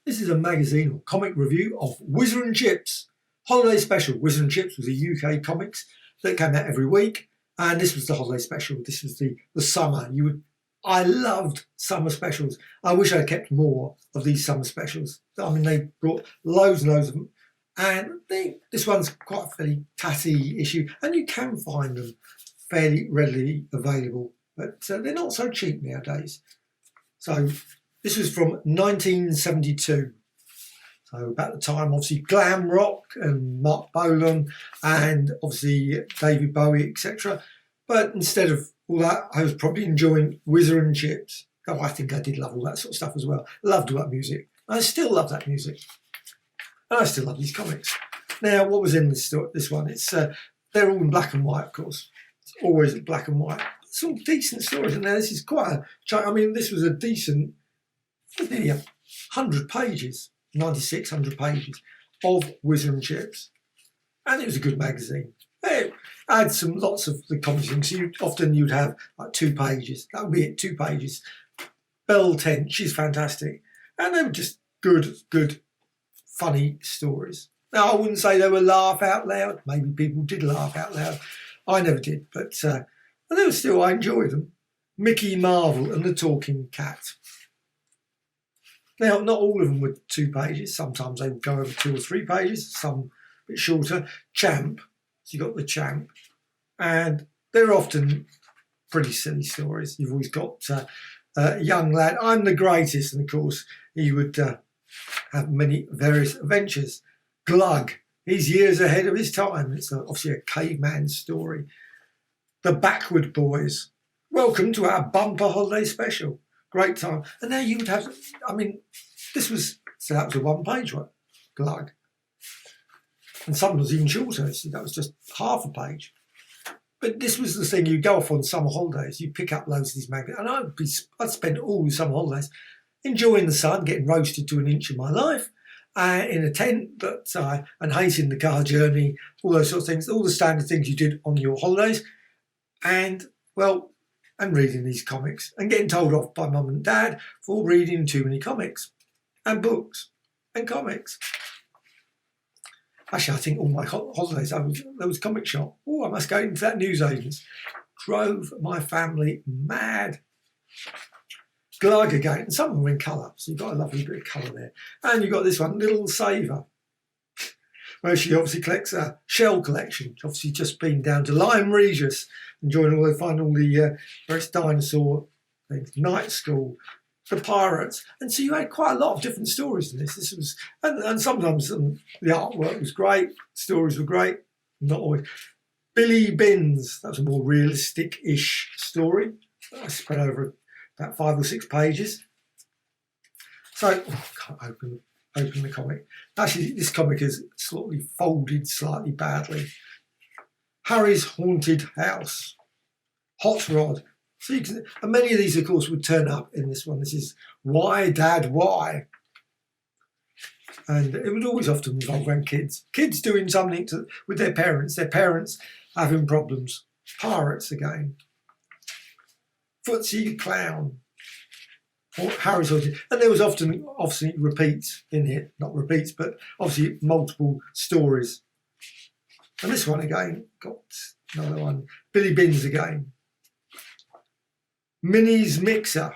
This is a magazine or comic review of Whizzer and Chips Holiday Special. Whizzer and Chips was a UK comics that came out every week, and this was the holiday special. This was the summer. I loved summer specials. I wish I'd kept more of these summer specials. I mean, they brought loads and loads of them, and this one's quite a fairly tatty issue, and you can find them fairly readily available, but they're not so cheap nowadays. So this was from 1972. So about the time, obviously, glam rock and Mark Bolan and obviously David Bowie, etc. But instead of all that, I was probably enjoying Whizzer and Chips. Oh, I think I did love all that sort of stuff as well. Loved all that music. I still love that music. And I still love these comics. Now, what was in this one? It's they're all in black and white, of course. It's always black and white. Some decent stories. And now this is quite I mean, this was a decent, nearly 100 pages, 100 pages of Whizzer and Chips. And it was a good magazine. It had lots of the comics things. So you'd have like 2 pages. That would be it, 2 pages. Belle Tent, she's fantastic. And they were just good, funny stories. Now, I wouldn't say they were laugh out loud. Maybe people did laugh out loud. I never did, but they were still, I enjoyed them. Mickey Marvel and the Talking Cat. Now, not all of them were 2 pages. Sometimes they would go over 2 or 3 pages, some a bit shorter. Champ, so you got the Champ. And they're often pretty silly stories. You've always got a young lad, I'm the greatest, and of course he would have many various adventures. Glug, he's years ahead of his time. It's obviously a caveman story. The Backward Boys, welcome to our bumper holiday special. Great time. And now you would have, I mean, that was a 1-page one, Glug. And sometimes even shorter, so that was just half a page. But this was the thing, you go off on summer holidays, you pick up loads of these magazines, and I'd spend all the summer holidays enjoying the sun, getting roasted to an inch of my life, in a tent, and hating the car journey, all those sorts of things, all the standard things you did on your holidays, and reading these comics, and getting told off by mum and dad for reading too many comics, and books, and comics. Actually, I think all my holidays, there was a comic shop. Oh, I must go into that newsagent's. Drove my family mad. Glug again, and some of them were in colour, so you've got a lovely bit of colour there. And you've got this one, Little Saver, where she obviously collects a shell collection. She's obviously just been down to Lyme Regis, enjoying all the various dinosaur things, Night School, the Pirates. And so you had quite a lot of different stories in this. This was, and sometimes the artwork was great, stories were great, not always. Billy Binns, that was a more realistic-ish story. I spread over about 5 or 6 pages. So, I can't open the comic. Actually, this comic is slightly folded slightly badly. Harry's Haunted House. Hot Rod. So and many of these, of course, would turn up in this one. This is Why, Dad, Why? And it would always often involve kids. Kids doing something with their parents having problems. Pirates again. Footsie the Clown. Or Harry's Haunted. And there was often, obviously, repeats in here. Not repeats, but obviously multiple stories. And this one again, got another one. Billy Binns again. Minnie's Mixer,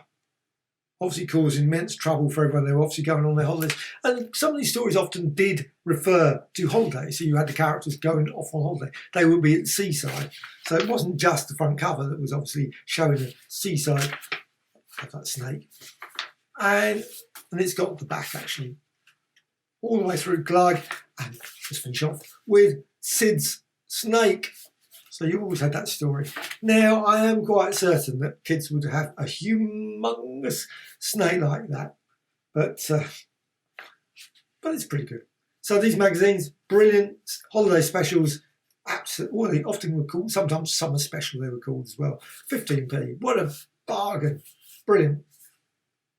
obviously causing immense trouble for everyone. They were obviously going on their holidays. And some of these stories often did refer to holidays. So you had the characters going off on holiday. They would be at the seaside. So it wasn't just the front cover that was obviously showing the seaside of that snake. And it's got the back, actually, all the way through Glug. And just finish off with Sid's snake. So you always had that story. Now, I am quite certain that kids would have a humongous snake like that. But it's pretty good. So these magazines, brilliant holiday specials, absolutely. Well, they often were called, sometimes summer special they were called as well. 15p. What a bargain. Brilliant.